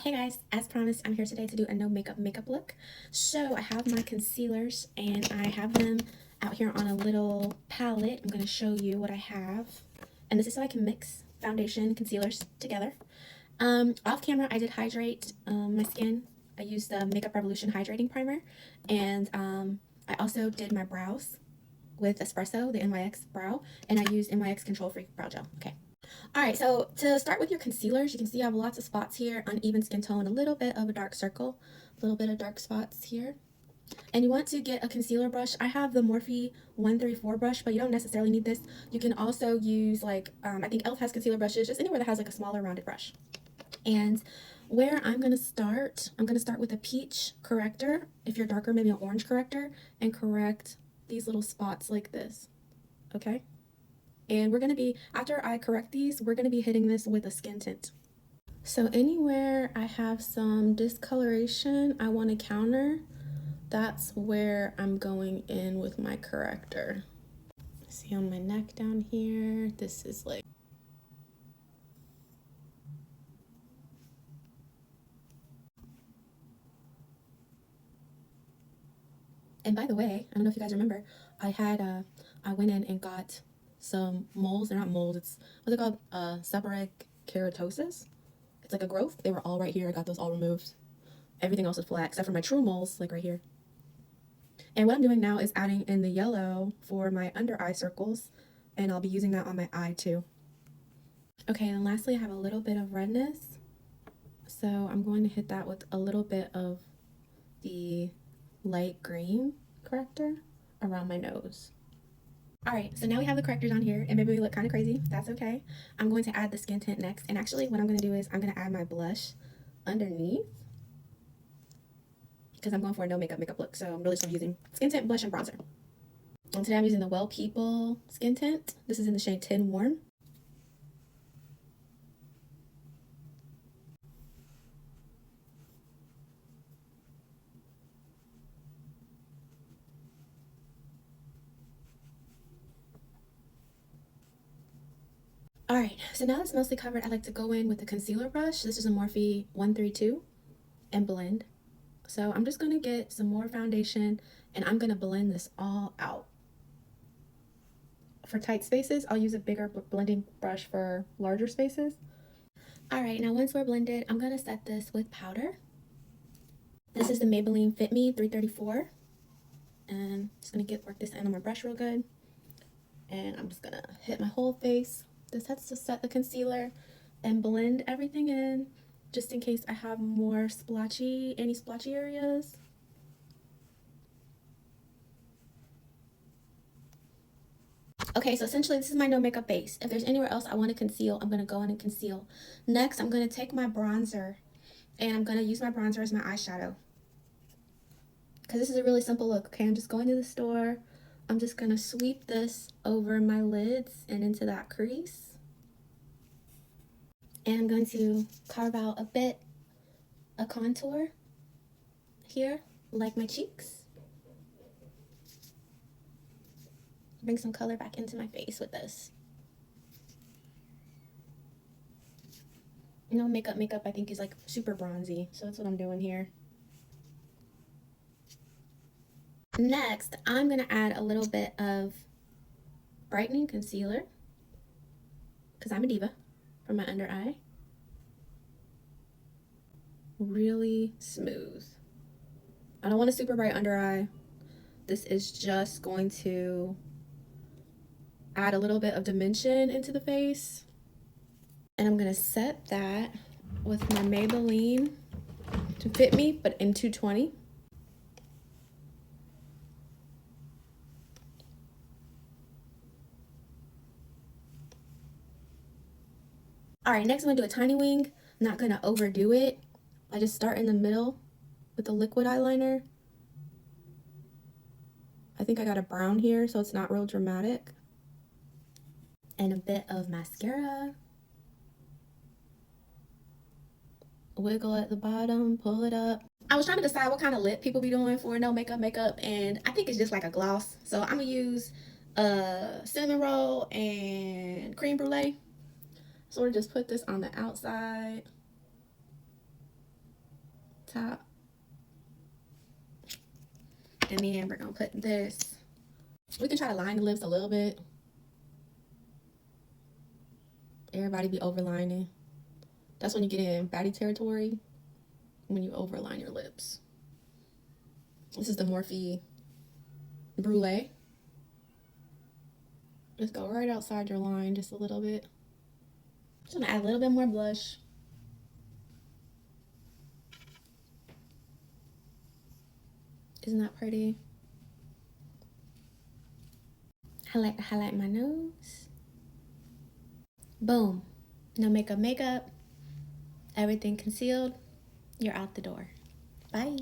Hey guys, as promised, I'm here today to do a no makeup look. So I have my concealers and I have them out here on a little palette. I'm going to show you what I have. And this is so I can mix foundation and concealers together. Off camera, I did hydrate my skin. I used the Makeup Revolution Hydrating Primer. And I also did my brows with Espresso, the NYX brow. And I used NYX Control Free Brow Gel. Okay. Alright, so to start with your concealers, you can see I have lots of spots here, uneven skin tone, a little bit of a dark circle, a little bit of dark spots here. And you want to get a concealer brush. I have the Morphe 134 brush, but you don't necessarily need this. You can also use like, I think e.l.f. has concealer brushes, just anywhere that has like a smaller rounded brush. And where I'm going to start with a peach corrector. If you're darker, maybe an orange corrector, and correct these little spots like this, okay? And we're going to be, after I correct these, we're going to be hitting this with a skin tint. So anywhere I have some discoloration I want to counter, that's where I'm going in with my corrector. See on my neck down here, this is like, and by the way, I don't know if you guys remember, I went in and got some moles. They're not moles, it's what's it called, seborrheic keratosis. It's like a growth. They were all right here. I got those all removed. Everything else is flat except for my true moles, like right here. And what I'm doing now is adding in the yellow for my under eye circles, and I'll be using that on my eye too. Okay, and lastly I have a little bit of redness, so I'm going to hit that with a little bit of the light green corrector around my nose. Alright, so now we have the correctors on here, and maybe we look kind of crazy. That's okay. I'm going to add the skin tint next, and actually what I'm going to do is I'm going to add my blush underneath, because I'm going for a no makeup look, so I'm really just using skin tint, blush, and bronzer. And today I'm using the Well People skin tint. This is in the shade Tin Warm. Alright, so now it's mostly covered, I like to go in with a concealer brush. This is a Morphe 132 and blend. So I'm just going to get some more foundation and I'm going to blend this all out. For tight spaces, I'll use a bigger blending brush for larger spaces. Alright, now once we're blended, I'm going to set this with powder. This is the Maybelline Fit Me 334. And I'm just going to work this in on my brush real good. And I'm just going to hit my whole face. This helps to set the concealer and blend everything in, just in case I have more any splotchy areas. Okay, so essentially this is my no makeup base. If there's anywhere else I want to conceal, I'm going to go in and conceal. Next, I'm going to take my bronzer, and I'm going to use my bronzer as my eyeshadow. Because this is a really simple look, okay? I'm just going to the store. I'm just going to sweep this over my lids and into that crease. And I'm going to carve out a bit of contour here, like my cheeks. Bring some color back into my face with this. You know, makeup I think is like super bronzy, so that's what I'm doing here. Next, I'm going to add a little bit of brightening concealer, because I'm a diva, for my under eye. Really smooth. I don't want a super bright under eye. This is just going to add a little bit of dimension into the face. And I'm going to set that with my Maybelline to Fit Me, but in 220. Alright, next I'm going to do a tiny wing. I'm not going to overdo it. I just start in the middle with the liquid eyeliner. I think I got a brown here, so it's not real dramatic. And a bit of mascara. Wiggle at the bottom, pull it up. I was trying to decide what kind of lip people be doing for no makeup, and I think it's just like a gloss. So I'm going to use cinnamon roll and creme brulee. So we'll just put this on the outside. top. And then we're gonna put this. We can try to line the lips a little bit. Everybody be overlining. That's when you get in baddie territory, when you overline your lips. This is the Morphe Brûlée. Just go right outside your line just a little bit. Just gonna add a little bit more blush. Isn't that pretty? I like to highlight my nose. Boom. No makeup. Everything concealed. You're out the door. Bye.